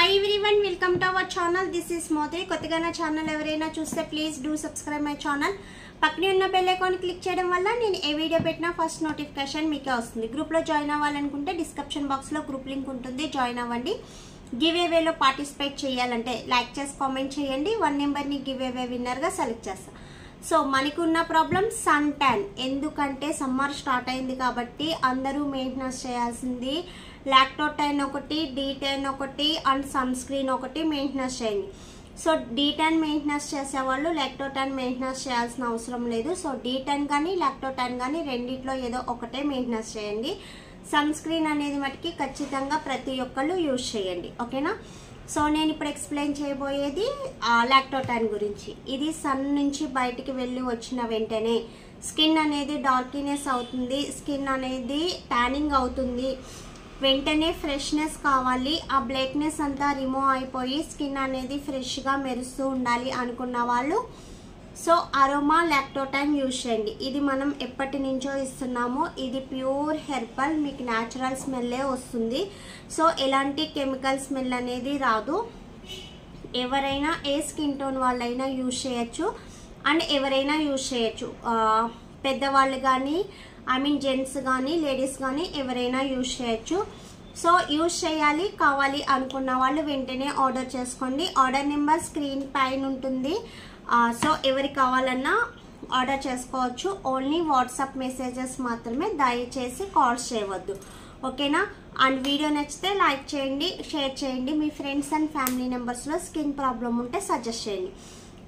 Hi everyone, welcome to our channel. This is Modi. కొత్తగా నా channel ఎవరైనా చూస్తే please do subscribe my channel. పక్కనే ఉన్న బెల్ ఐకాన్ క్లిక్ చేయడం వల్ల నేను ఏ వీడియో పెట్టినా ఫస్ట్ నోటిఫికేషన్ మీకే వస్తుంది. గ్రూప్ లో జాయిన్ అవ్వాలనుకుంటే డిస్క్రిప్షన్ బాక్స్ లో గ్రూప్ లింక్ ఉంటుంది, జాయిన్ అవ్వండి. గివ్ అవేలో పార్టిసిపేట్ చేయాలంటే లైక్ చేసి కామెంట్ చేయండి. 1 నెంబర్ ని గివ్ అవే విన్నర్ గా సెలెక్ట్ చేస్తా. సో మనకున్న ప్రాబ్లం సన్ ట్యాన్. ఎందుకంటే సమ్మర్ స్టార్ట్ అయింది కాబట్టి అందరూ మెయింటెనెన్స్ చేయాల్సింది లాక్టోటైన్ ఒకటి, D10 ఒకటి అండ్ సన్ స్క్రీన్ ఒకటి మెయింటెనెన్స్ చేయండి. సో D10 మెయింటెనెన్స్ చేసేవాళ్ళు లాక్టోటైన్ మెయింటెనెన్స్ చేయాల్సిన అవసరం లేదు. సో D10 కానీ లాక్టోటైన్ కానీ రెండిట్లో ఏదో ఒకటే మెయింటెనెన్స్ చేయండి. సన్ స్క్రీన్ అనేది మటుకి ఖచ్చితంగా ప్రతి ఒక్కళ్ళు యూజ్ చేయండి, ఓకేనా. సో నేను ఇప్పుడు ఎక్స్ప్లెయిన్ చేయబోయేది లాక్టోటైన్ గురించి. ఇది సన్ నుంచి బయటికి వెళ్ళి వచ్చిన వెంటనే స్కిన్ అనేది డార్కినెస్ అవుతుంది, స్కిన్ అనేది ట్యానింగ్ అవుతుంది, వెంటనే ఫ్రెష్నెస్ కావాలి, ఆ బ్లాక్నెస్ అంతా రిమూవ్ అయిపోయి స్కిన్ అనేది ఫ్రెష్గా మెరుస్తూ ఉండాలి అనుకున్న వాళ్ళు సో అరోమా లాక్టోటైన్ యూజ్ చేయండి. ఇది మనం ఎప్పటి నుంచో ఇస్తున్నాము. ఇది ప్యూర్ హెర్బల్, మీకు న్యాచురల్ స్మెల్లే వస్తుంది. సో ఎలాంటి కెమికల్ స్మెల్ అనేది రాదు. ఎవరైనా ఏ స్కిన్ టోన్ వాళ్ళైనా యూజ్ చేయొచ్చు అండ్ ఎవరైనా యూజ్ చేయొచ్చు. పెద్దవాళ్ళు కానీ జెంట్స్ కానీ లేడీస్ కానీ ఎవరైనా యూజ్ చేయొచ్చు. సో యూజ్ చేయాలి కావాలి అనుకున్న వాళ్ళు వెంటనే ఆర్డర్ చేసుకోండి. ఆర్డర్ నెంబర్ స్క్రీన్ పైన ఉంటుంది. సో ఎవరికి కావాలన్నా ఆర్డర్ చేసుకోవచ్చు. ఓన్లీ వాట్సాప్ మెసేజెస్ మాత్రమే, దయచేసి కాల్స్ చేయవద్దు, ఓకేనా. అండ్ వీడియో నచ్చితే లైక్ చేయండి, షేర్ చేయండి. మీ ఫ్రెండ్స్ అండ్ ఫ్యామిలీ మెంబర్స్లో స్కిన్ ప్రాబ్లం ఉంటే సజెస్ట్ చేయండి.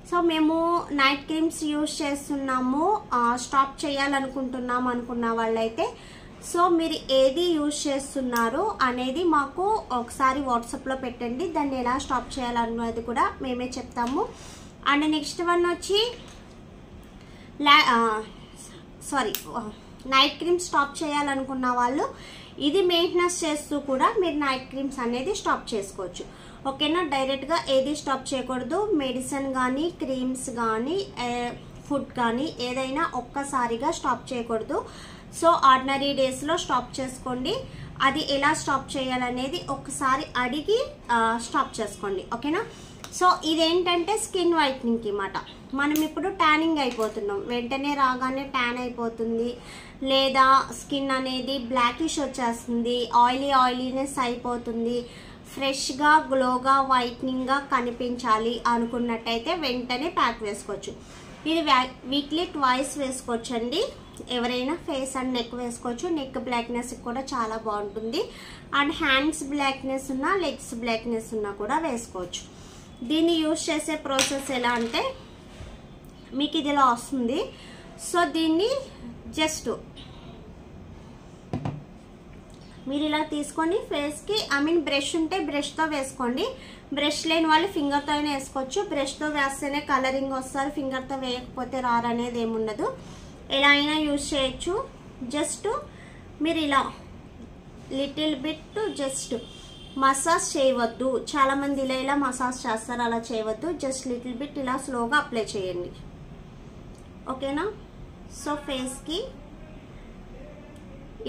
సో మేము నైట్ క్రీమ్స్ యూజ్ చేస్తున్నాము, స్టాప్ చేయాలనుకుంటున్నాము అనుకున్న వాళ్ళైతే సో మీరు ఏది యూజ్ చేస్తున్నారు అనేది మాకు ఒకసారి వాట్సాప్లో పెట్టండి. దాన్ని ఎలా స్టాప్ చేయాలన్నది కూడా మేమే చెప్తాము. అండ్ నెక్స్ట్ వన్ వచ్చి నైట్ క్రీమ్స్ స్టాప్ చేయాలనుకున్న వాళ్ళు ఇది మెయింటెనెన్స్ చేస్తూ కూడా మీరు నైట్ క్రీమ్స్ అనేది స్టాప్ చేసుకోవచ్చు, ఓకేనా. డైరెక్ట్గా ఏది స్టాప్ చేయకూడదు. మెడిసిన్ కానీ క్రీమ్స్ కానీ ఫుడ్ కానీ ఏదైనా ఒక్కసారిగా స్టాప్ చేయకూడదు. సో ఆర్డినరీ డేస్లో స్టాప్ చేసుకోండి. అది ఎలా స్టాప్ చేయాలనేది ఒకసారి అడిగి స్టాప్ చేసుకోండి, ఓకేనా. సో ఇదేంటంటే స్కిన్ వైట్నింగ్కి మాట. మనం ఇప్పుడు ట్యానింగ్ అయిపోతున్నాం, వెంటనే రాగానే ట్యాన్ అయిపోతుంది, లేదా స్కిన్ అనేది బ్లాకిష్ వచ్చేస్తుంది, ఆయిలీనెస్ అయిపోతుంది. ఫ్రెష్గా గ్లోగా వైట్నింగ్గా కనిపించాలి అనుకున్నట్టయితే వెంటనే ప్యాక్ వేసుకోవచ్చు. ఇది వీక్లీ ట్వైస్ వేసుకోవచ్చండి. ఎవరైనా ఫేస్ అండ్ నెక్ వేసుకోవచ్చు. నెక్ బ్లాక్నెస్ కూడా చాలా బాగుంటుంది. అండ్ హ్యాండ్స్ బ్లాక్నెస్ ఉన్నా లెగ్స్ బ్లాక్నెస్ ఉన్నా కూడా వేసుకోవచ్చు. దీన్ని యూజ్ చేసే ప్రాసెస్ ఎలా అంటే మీకు ఇది ఇలా వస్తుంది. సో దీన్ని జస్ట్ మీరు ఇలా తీసుకొని ఫేస్కి బ్రష్ ఉంటే బ్రష్తో వేసుకోండి. బ్రష్ లేని వాళ్ళు ఫింగర్తో అయినా వేసుకోవచ్చు. బ్రష్తో వేస్తేనే కలరింగ్ వస్తారు, ఫింగర్తో వేయకపోతే రారనేది ఏముండదు. ఎలా అయినా యూజ్ చేయొచ్చు. జస్ట్ మీరు ఇలా లిటిల్ బిట్ జస్ట్ మసాజ్ చేయవద్దు. చాలామంది ఇలా మసాజ్ చేస్తారు, అలా చేయవద్దు. జస్ట్ లిటిల్ బిట్ ఇలా స్లోగా అప్లై చేయండి, ఓకేనా. సో ఫేస్కి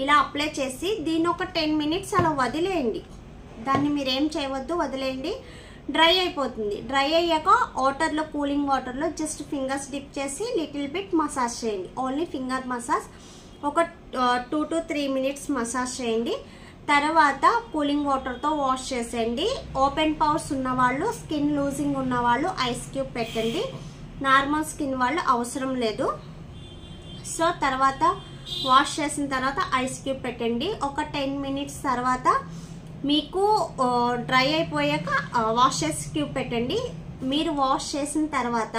ఇలా అప్లై చేసి దీన్ని ఒక 10 మినిట్స్ అలా వదిలేయండి. దాన్ని మీరేం చేయవద్దు, వదిలేయండి. డ్రై అయిపోతుంది. డ్రై అయ్యాక వాటర్లో, కూలింగ్ వాటర్లో జస్ట్ ఫింగర్స్ డిప్ చేసి లిటిల్ బిట్ మసాజ్ చేయండి. Only finger massage. ఒక 2 to 3 మినిట్స్ మసాజ్ చేయండి. తర్వాత కూలింగ్ వాటర్తో వాష్ చేసేయండి. ఓపెన్ పౌర్స్ ఉన్నవాళ్ళు, స్కిన్ లూజింగ్ ఉన్నవాళ్ళు ఐస్ క్యూబ్ పెట్టండి. నార్మల్ స్కిన్ వాళ్ళు అవసరం లేదు. సో తర్వాత వాష్ చేసిన తర్వాత ఐస్ క్యూబ్ పెట్టండి. ఒక 10 మినిట్స్ తర్వాత మీకు డ్రై అయిపోయాక వాష్ చేసి క్యూబ్ పెట్టండి. మీరు వాష్ చేసిన తర్వాత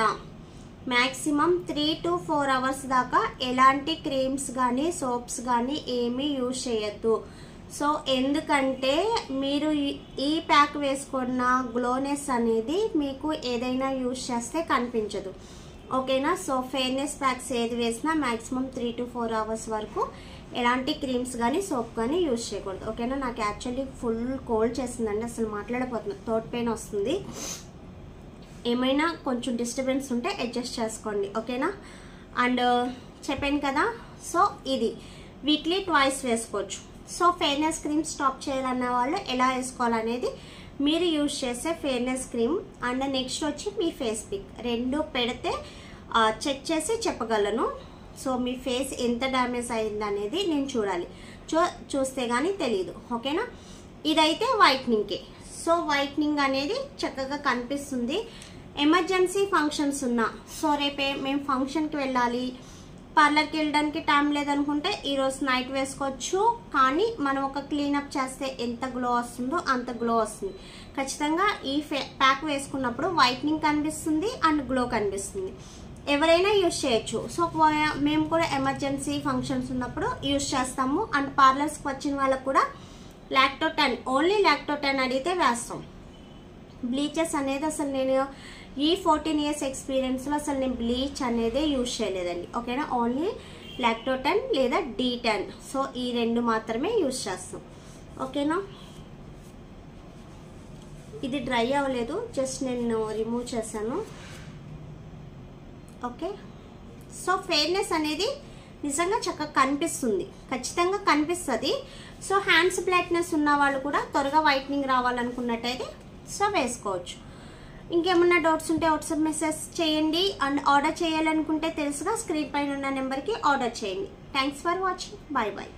మ్యాక్సిమం 3 to 4 అవర్స్ దాకా ఎలాంటి క్రీమ్స్ కానీ సోప్స్ కానీ ఏమీ యూజ్ చేయొద్దు. సో ఎందుకంటే మీరు ఈ ప్యాక్ వేసుకున్న గ్లోనెస్ అనేది మీకు ఏదైనా యూజ్ చేస్తే కనిపించదు, ఓకేనా. సో ఫెయిర్నెస్ ప్యాక్స్ ఏది వేసినా మ్యాక్సిమం 3 to 4 అవర్స్ వరకు ఎలాంటి క్రీమ్స్ కానీ సోప్ కానీ యూజ్ చేయకూడదు, ఓకేనా. నాకు యాక్చువల్లీ ఫుల్ కోల్డ్ చేస్తుందండి, అసలు మాట్లాడకపోతున్నాను, థ్రోట్ పెయిన్ వస్తుంది. ఏమైనా కొంచెం డిస్టర్బెన్స్ ఉంటే అడ్జస్ట్ చేసుకోండి, ఓకేనా. అండ్ చెప్పాను కదా, సో ఇది వీక్లీ ట్వైస్ వేసుకోవచ్చు. సో ఫెయిర్నెస్ క్రీమ్ స్టాప్ చేయాలన్న వాళ్ళు ఎలా వేసుకోవాలనేది మీరు యూజ్ చేసే ఫెయిర్నెస్ క్రీమ్ అండ్ నెక్స్ట్ వచ్చి మీ ఫేస్ పిక్ రెండు పెడితే చెక్ చేసి చెప్పగలను. సో మీ ఫేస్ ఎంత డ్యామేజ్ అయింది అనేది నేను చూడాలి, చూస్తే కానీ తెలియదు. ఓకేనా, ఇదైతే వైట్నింగ్కి. సో వైట్నింగ్ అనేది చక్కగా కనిపిస్తుంది. ఎమర్జెన్సీ ఫంక్షన్స్ ఉన్నా, సో రేపే మేము ఫంక్షన్కి వెళ్ళాలి, పార్లర్కి వెళ్ళడానికి టైం లేదనుకుంటే ఈరోజు నైట్ వేసుకోవచ్చు. కానీ మనం ఒక క్లీనప్ చేస్తే ఎంత గ్లో వస్తుందో అంత గ్లో వస్తుంది. ఖచ్చితంగా ఈ ప్యాక్ వేసుకున్నప్పుడు వైట్నింగ్ కనిపిస్తుంది అండ్ గ్లో కనిపిస్తుంది. ఎవరైనా యూజ్ చేయొచ్చు. సో మేము కూడా ఎమర్జెన్సీ ఫంక్షన్స్ ఉన్నప్పుడు యూజ్ చేస్తాము. అండ్ పార్లర్స్కి వచ్చిన వాళ్ళకు కూడా లాక్టో10 ఓన్లీ లాక్టో10 అడిగితే వేస్తాం. బ్లీచెస్ అనేది అసలు నేను ఈ 14 ఇయర్స్ ఎక్స్పీరియన్స్లో అసలు నేను బ్లీచ్ అనేది యూజ్ చేయలేదండి. ఓకేనా, ఓన్లీ లాక్టో10 లేదా D10. సో ఈ రెండు మాత్రమే యూజ్ చేస్తాం. ఓకేనా, ఇది డ్రై అవ్వలేదు, జస్ట్ నేను రిమూవ్ చేశాను. ఓకే, సో ఫెయిర్నెస్ అనేది నిజంగా చక్కగా కనిపిస్తుంది, ఖచ్చితంగా కనిపిస్తుంది. సో హ్యాండ్స్ బ్లాక్నెస్ ఉన్న వాళ్ళు కూడా త్వరగా వైట్నింగ్ రావాలనుకున్నట్టయితే సో వేసుకోవచ్చు. ఇంకేమన్నా డౌట్స్ ఉంటే వాట్సాప్ మెసేజ్ చేయండి. అండ్ ఆర్డర్ చేయాలనుకుంటే తెలుసుగా స్క్రీన్ పైన ఉన్న నెంబర్కి ఆర్డర్ చేయండి. Thanks for watching. Bye bye.